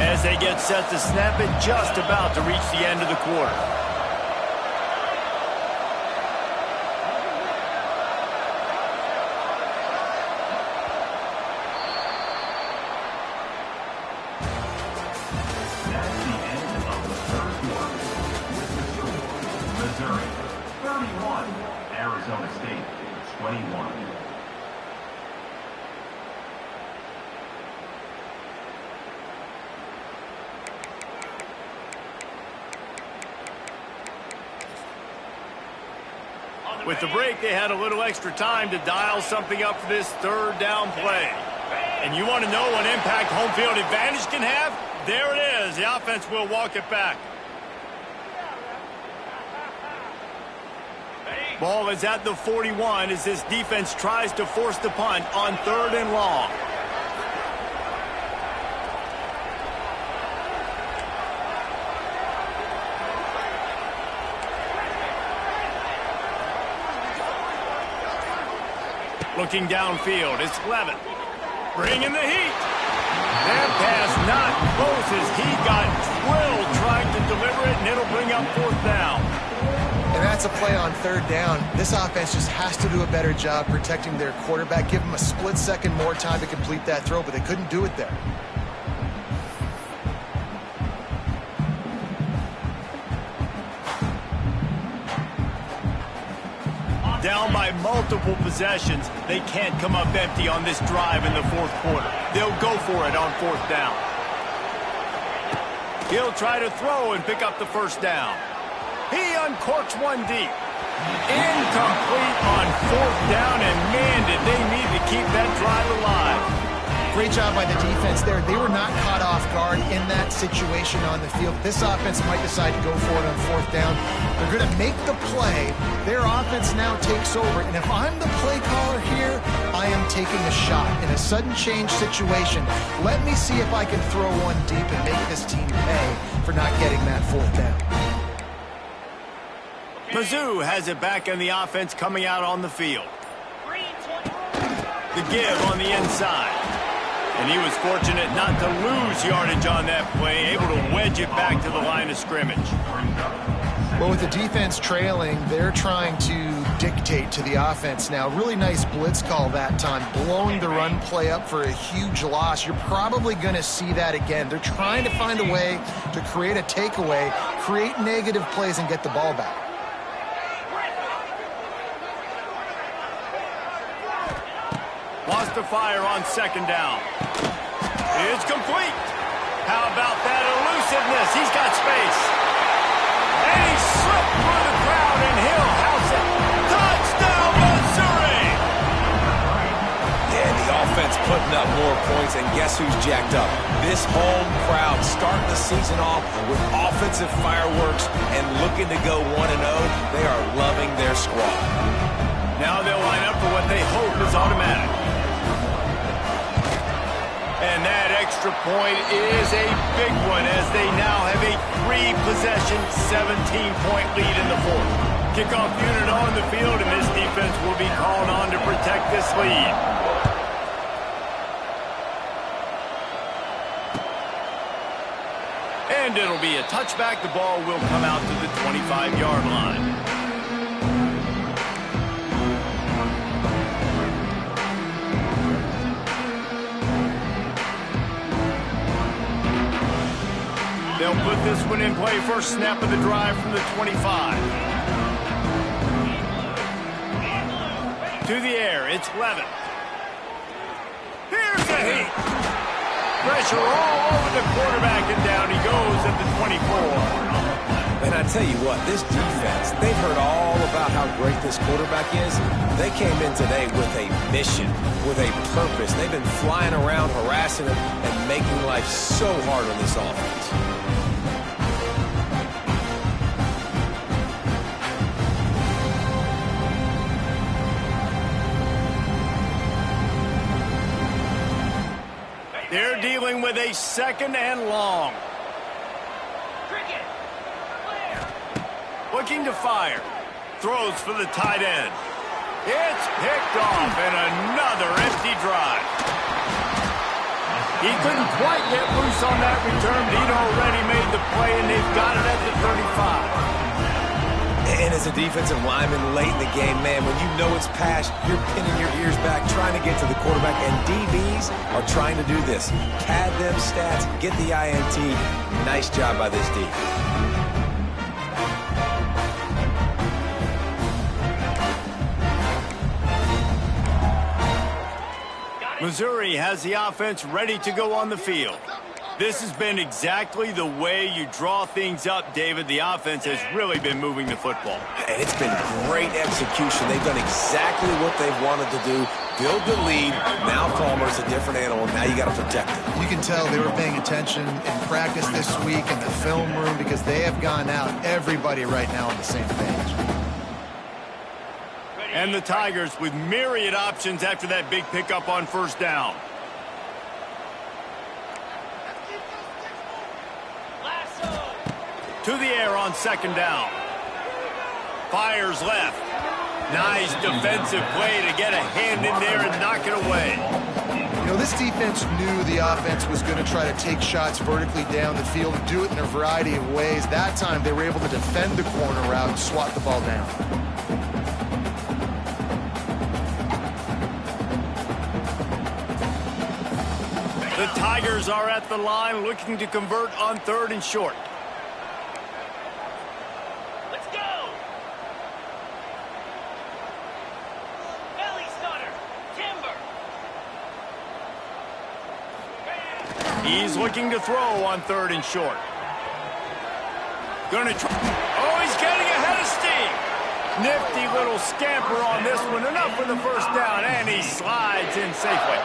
As they get set to snap it, just about to reach the end of the quarter. Arizona State, 21. With the break, they had a little extra time to dial something up for this 3rd down play. And you want to know what impact home field advantage can have? There it is. The offense will walk it back. Ball is at the 41 as this defense tries to force the punt on 3rd and long. Looking downfield, it's Levin. Bringing the heat. That pass not close as he got drilled trying to deliver it, and it'll bring up 4th down. And that's a play on 3rd down. This offense just has to do a better job protecting their quarterback. Give him a split second more time to complete that throw, but they couldn't do it there. Down by multiple possessions, they can't come up empty on this drive in the 4th quarter. They'll go for it on 4th down. He'll try to throw and pick up the first down. He uncorks one deep. Incomplete on 4th down, and man, did they need to keep that drive alive. Great job by the defense there. They were not caught off guard in that situation on the field. This offense might decide to go for it on 4th down. They're going to make the play. Their offense now takes over, and if I'm the play caller here, I am taking a shot in a sudden change situation. Let me see if I can throw one deep and make this team pay for not getting that fourth down. Mizzou has it back in the offense coming out on the field. The give on the inside. And he was fortunate not to lose yardage on that play, able to wedge it back to the line of scrimmage. Well, with the defense trailing, they're trying to dictate to the offense now. Really nice blitz call that time, blowing the run play up for a huge loss. You're probably going to see that again. They're trying to find a way to create a takeaway, create negative plays, and get the ball back. Lost to fire on second down. It's complete. How about that elusiveness? He's got space. And he slipped through the crowd, and he'll house it. Touchdown, Missouri! And the offense putting up more points, and guess who's jacked up? This home crowd starting the season off with offensive fireworks and looking to go 1-0. They are loving their squad. Now they'll line up for what they hope is automatic. And that extra point is a big one as they now have a 3-possession, 17-point lead in the fourth. Kickoff unit on the field, and this defense will be called on to protect this lead. And it'll be a touchback. The ball will come out to the 25-yard line. They'll put this one in play. First snap of the drive from the 25. To the air, it's Levin. Here's a heat. Pressure all over the quarterback, and down he goes at the 24. And I tell you what, this defense, they've heard all about how great this quarterback is. They came in today with a mission, with a purpose. They've been flying around, harassing him, and making life so hard on this offense. They're dealing with a second and long. Looking to fire. Throws for the tight end. It's picked off, and another empty drive. He couldn't quite get loose on that return, but he'd already made the play, and they've got it at the 35. And as a defensive lineman late in the game, man, when you know it's past, you're pinning your ears back, trying to get to the quarterback, and DBs are trying to do this. Pad them stats, get the INT. Nice job by this D. Missouri has the offense ready to go on the field. This has been exactly the way you draw things up, David. The offense has really been moving the football. And it's been great execution. They've done exactly what they've wanted to do. Build the lead. Now Palmer's a different animal. Now you got to protect it. You can tell they were paying attention in practice this week in the film room because they have gone out, everybody right now on the same page. And the Tigers with myriad options after that big pickup on first down. To the air on second down. Fires left. Nice defensive play to get a hand in there and knock it away. You know, this defense knew the offense was going to try to take shots vertically down the field and do it in a variety of ways. That time they were able to defend the corner route and swat the ball down. The Tigers are at the line looking to convert on third and short. He's looking to throw on third and short. Gonna try. Oh, he's getting ahead of steam. Nifty little scamper on this one. Enough for the first down, and he slides in safely.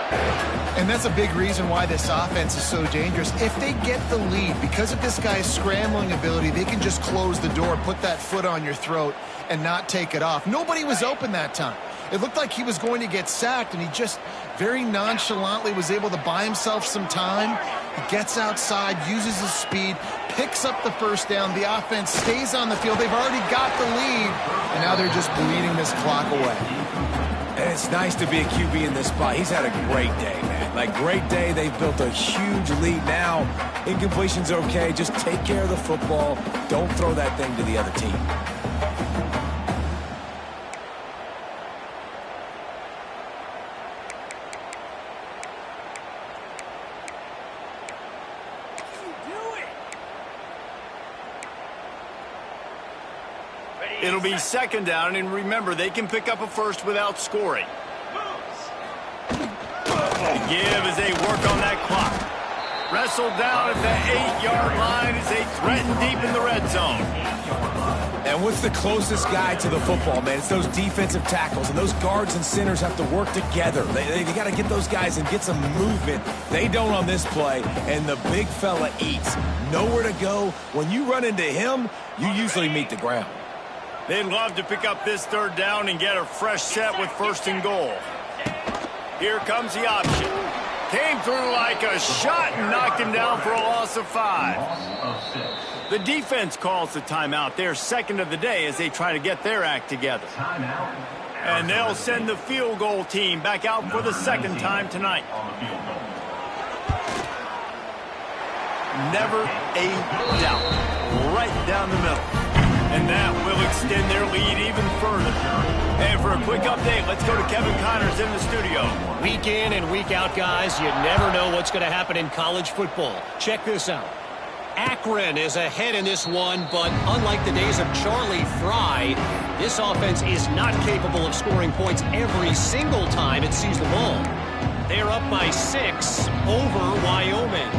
And that's a big reason why this offense is so dangerous. If they get the lead, because of this guy's scrambling ability, they can just close the door, put that foot on your throat, and not take it off. Nobody was open that time. It looked like he was going to get sacked, and he just very nonchalantly was able to buy himself some time. He gets outside, uses his speed, picks up the first down. The offense stays on the field. They've already got the lead, and now they're just bleeding this clock away. And it's nice to be a QB in this spot. He's had a great day, man. Like, great day. They've built a huge lead now. Incompletion's okay. Just take care of the football. Don't throw that thing to the other team. It'll be second down, and remember, they can pick up a first without scoring. The give as they work on that clock. Wrestled down at the 8-yard line as they threaten deep in the red zone. And what's the closest guy to the football, man? It's those defensive tackles, and those guards and centers have to work together. They got to get those guys and get some movement. They don't on this play, and the big fella eats. Nowhere to go. When you run into him, you usually meet the ground. They'd love to pick up this third down and get a fresh set with first and goal. Here comes the option. Came through like a shot and knocked him down for a loss of 5. The defense calls the timeout. Their second of the day as they try to get their act together. And they'll send the field goal team back out for the second time tonight. Never a doubt. Right down the middle. And that will extend their lead even further. And for a quick update, let's go to Kevin Connors in the studio. Week in and week out, guys, you never know what's going to happen in college football. Check this out. Akron is ahead in this one, but unlike the days of Charlie Fry, this offense is not capable of scoring points every single time it sees the ball. They're up by 6 over Wyoming.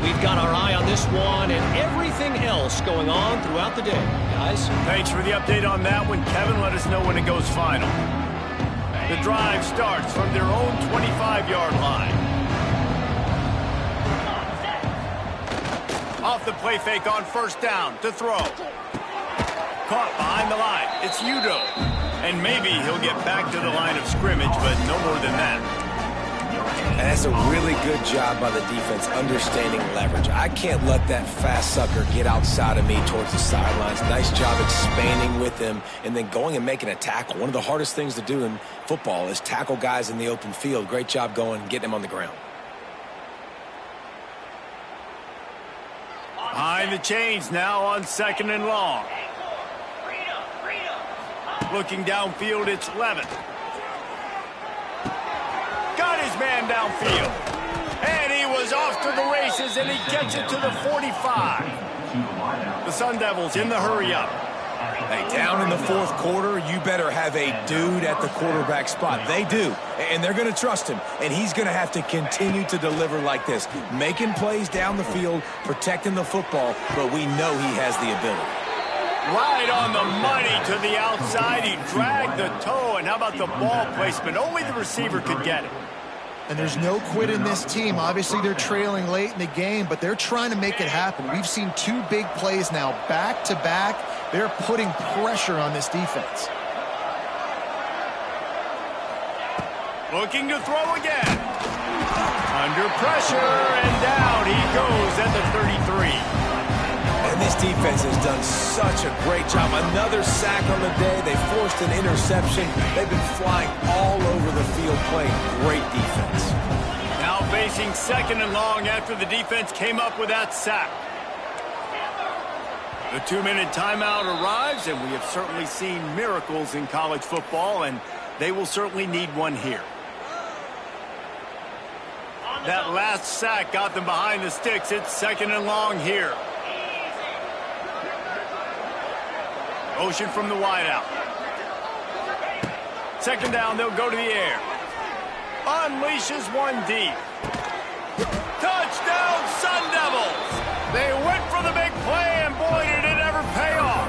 We've got our eye on this one and everything else going on throughout the day, guys. Thanks for the update on that one, Kevin. Let us know when it goes final. The drive starts from their own 25-yard line. Off the play fake on first down to throw. Caught behind the line. It's Udo. And maybe he'll get back to the line of scrimmage, but no more than that. And that's a really good job by the defense understanding leverage. I can't let that fast sucker get outside of me towards the sidelines. Nice job expanding with him and then going and making a tackle. One of the hardest things to do in football is tackle guys in the open field. Great job going and getting them on the ground. Behind the chains now on second and long. Looking downfield, it's Levin. Got his man downfield. And he was off to the races, and he gets it to the 45. The Sun Devils in the hurry-up. Hey, down in the fourth quarter, you better have a dude at the quarterback spot. They do, and they're going to trust him, and he's going to have to continue to deliver like this, making plays down the field, protecting the football, but we know he has the ability. Right on the money to the outside. He dragged the toe, and how about the ball placement? Only the receiver could get it. And there's no quit in this team. Obviously, they're trailing late in the game, but they're trying to make it happen. We've seen 2 big plays now, back-to-back. They're putting pressure on this defense. Looking to throw again. Under pressure, and down he goes at the 33. And this defense has done such a great job. Another sack on the day. They forced an interception. They've been flying all over the field playing great defense. Now facing second and long after the defense came up with that sack. The 2-minute timeout arrives, and we have certainly seen miracles in college football, and they will certainly need one here. That last sack got them behind the sticks. It's second and long here. Motion from the wideout. Second down, they'll go to the air. Unleashes one deep. Touchdown, Sun Devils! They went for the big play, and boy, did it ever pay off.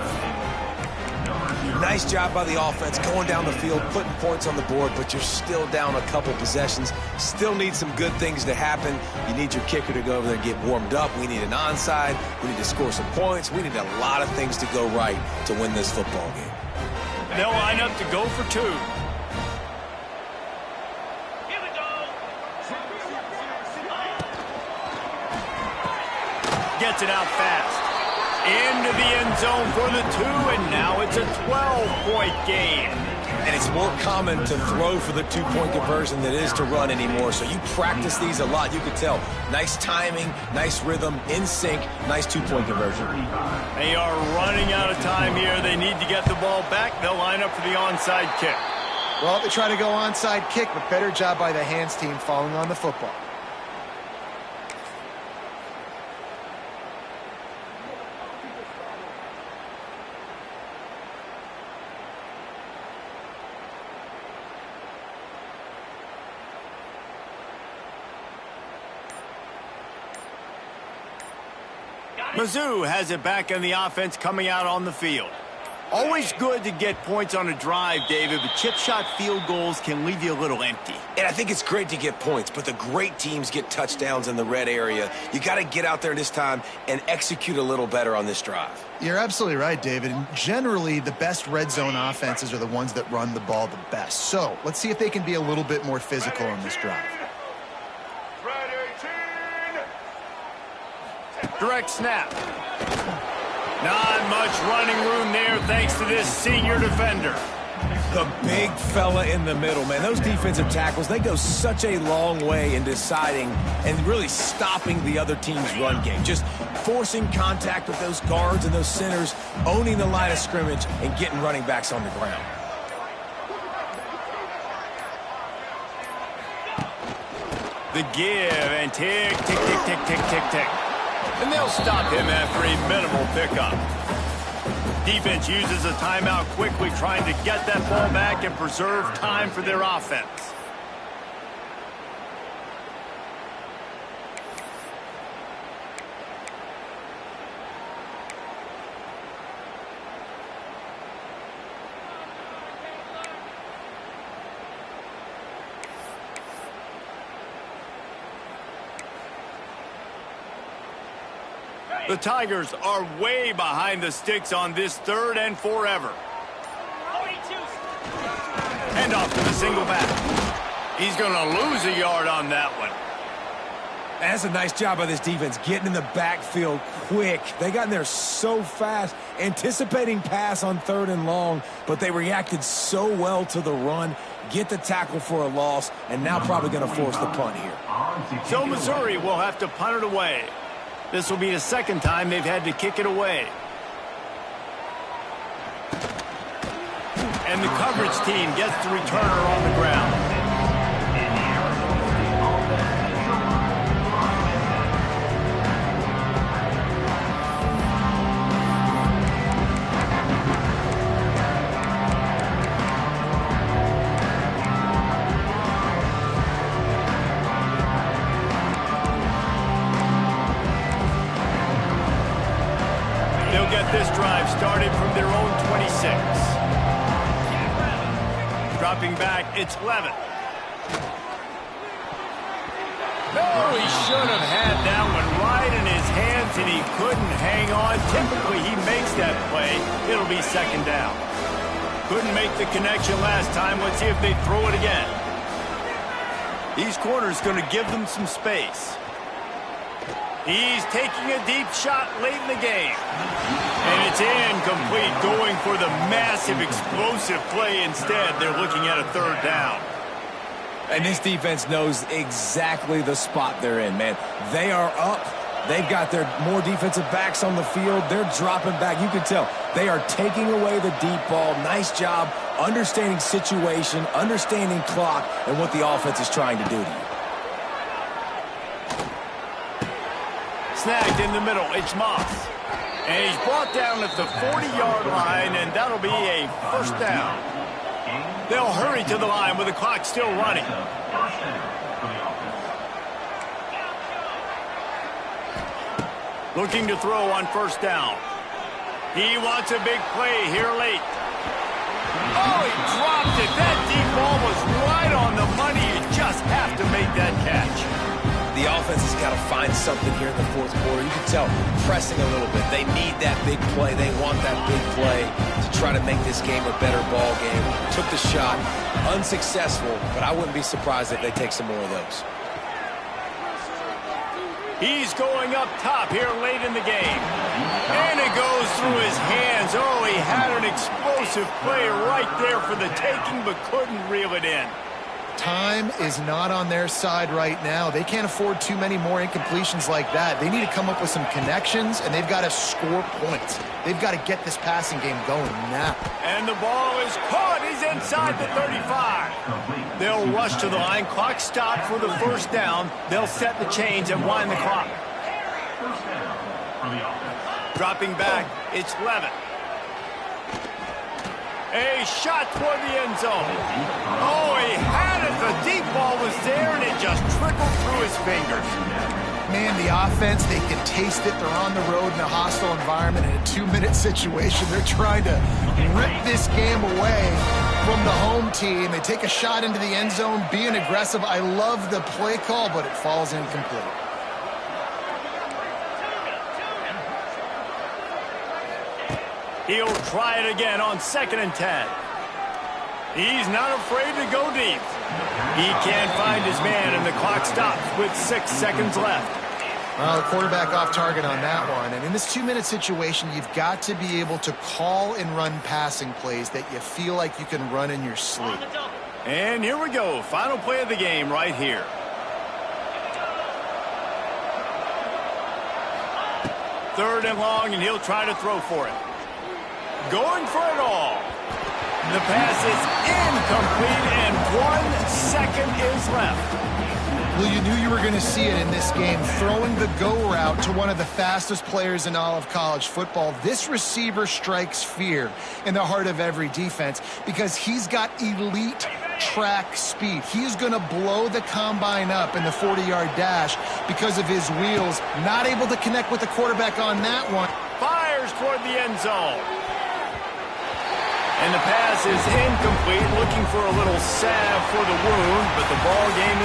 Nice job by the offense going down the field, putting points on the board, but you're still down a couple possessions. Still need some good things to happen. You need your kicker to go over there and get warmed up. We need an onside. We need to score some points. We need a lot of things to go right to win this football game. They'll line up to go for 2. gets it out fast. Into the end zone for the 2, and now it's a 12-point game. And it's more common to throw for the 2-point conversion than it is to run anymore. So you practice these a lot. You can tell. Nice timing, nice rhythm, in sync, nice 2-point conversion. They are running out of time here. They need to get the ball back. They'll line up for the onside kick. Well, they try to go onside kick, but better job by the hands team falling on the football. Mizzou has it back in the offense coming out on the field. Always good to get points on a drive, David, but chip shot field goals can leave you a little empty. And I think it's great to get points, but the great teams get touchdowns in the red area. You got to get out there this time and execute a little better on this drive. You're absolutely right, David. And generally, the best red zone offenses are the ones that run the ball the best. So let's see if they can be a little bit more physical on this drive. Direct snap. Not much running room there thanks to this senior defender. The big fella in the middle, man. Those defensive tackles, they go such a long way in deciding and really stopping the other team's run game. Just forcing contact with those guards and those centers, owning the line of scrimmage, and getting running backs on the ground. The give and tick, tick, tick, tick, tick, tick, tick. And they'll stop him after a minimal pickup. Defense uses a timeout quickly, trying to get that ball back and preserve time for their offense. The Tigers are way behind the sticks on this 3rd and forever. Hand off to the single back. He's going to lose a yard on that one. That's a nice job by this defense, getting in the backfield quick. They got in there so fast, anticipating pass on 3rd and long, but they reacted so well to the run, get the tackle for a loss, and now probably going to force the punt here. So Missouri will have to punt it away. This will be the 2nd time they've had to kick it away. And the coverage team gets the returner on the ground. This drive started from their own 26. Dropping back, it's Levitt. No, he should have had that one right in his hands, and he couldn't hang on. Typically, he makes that play. It'll be 2nd down. Couldn't make the connection last time. Let's see if they throw it again. These corners going to give them some space. He's taking a deep shot late in the game. And it's incomplete, going for the massive explosive play instead. They're looking at a 3rd down. And this defense knows exactly the spot they're in, man. They are up. They've got their more defensive backs on the field. They're dropping back. You can tell they are taking away the deep ball. Nice job understanding situation, understanding clock, and what the offense is trying to do to you. Snagged in the middle, it's Moss. And he's brought down at the 40-yard line, and that'll be a 1st down. They'll hurry to the line with the clock still running. Looking to throw on 1st down. He wants a big play here late. Oh, he dropped it. That deep ball was right on the money. You just have to make that catch. The offense has got to find something here in the 4th quarter. You can tell, pressing a little bit. They need that big play. They want that big play to try to make this game a better ball game. Took the shot, unsuccessful, but I wouldn't be surprised if they take some more of those. He's going up top here late in the game. And it goes through his hands. Oh, he had an explosive play right there for the taking, but couldn't reel it in. Time is not on their side right now. They can't afford too many more incompletions like that. They need to come up with some connections, and they've got to score points. They've got to get this passing game going now. And the ball is caught. He's inside the 35. They'll rush to the line. Clock stopped for the first down. They'll set the chains and wind the clock. Dropping back, it's Levitt. A shot toward the end zone. Oh, he had it. The deep ball was there, and it just trickled through his fingers. Man, the offense, they can taste it. They're on the road in a hostile environment in a 2-minute situation. They're trying to rip this game away from the home team. They take a shot into the end zone, being aggressive. I love the play call, but it falls incomplete. He'll try it again on 2nd and 10. He's not afraid to go deep. He can't find his man, and the clock stops with 6 seconds left. Well, the quarterback off target on that one. And in this 2-minute situation, you've got to be able to call and run passing plays that you feel like you can run in your sleep. And here we go. Final play of the game right here. Third and long, and he'll try to throw for it. Going for it all. The pass is incomplete, and 1 second is left. Well, you knew you were going to see it in this game, throwing the go route to one of the fastest players in all of college football. This receiver strikes fear in the heart of every defense because he's got elite track speed. He's going to blow the combine up in the 40-yard dash because of his wheels. Not able to connect with the quarterback on that one. Fires toward the end zone. And the pass is incomplete, looking for a little salve for the wound, but the ball game is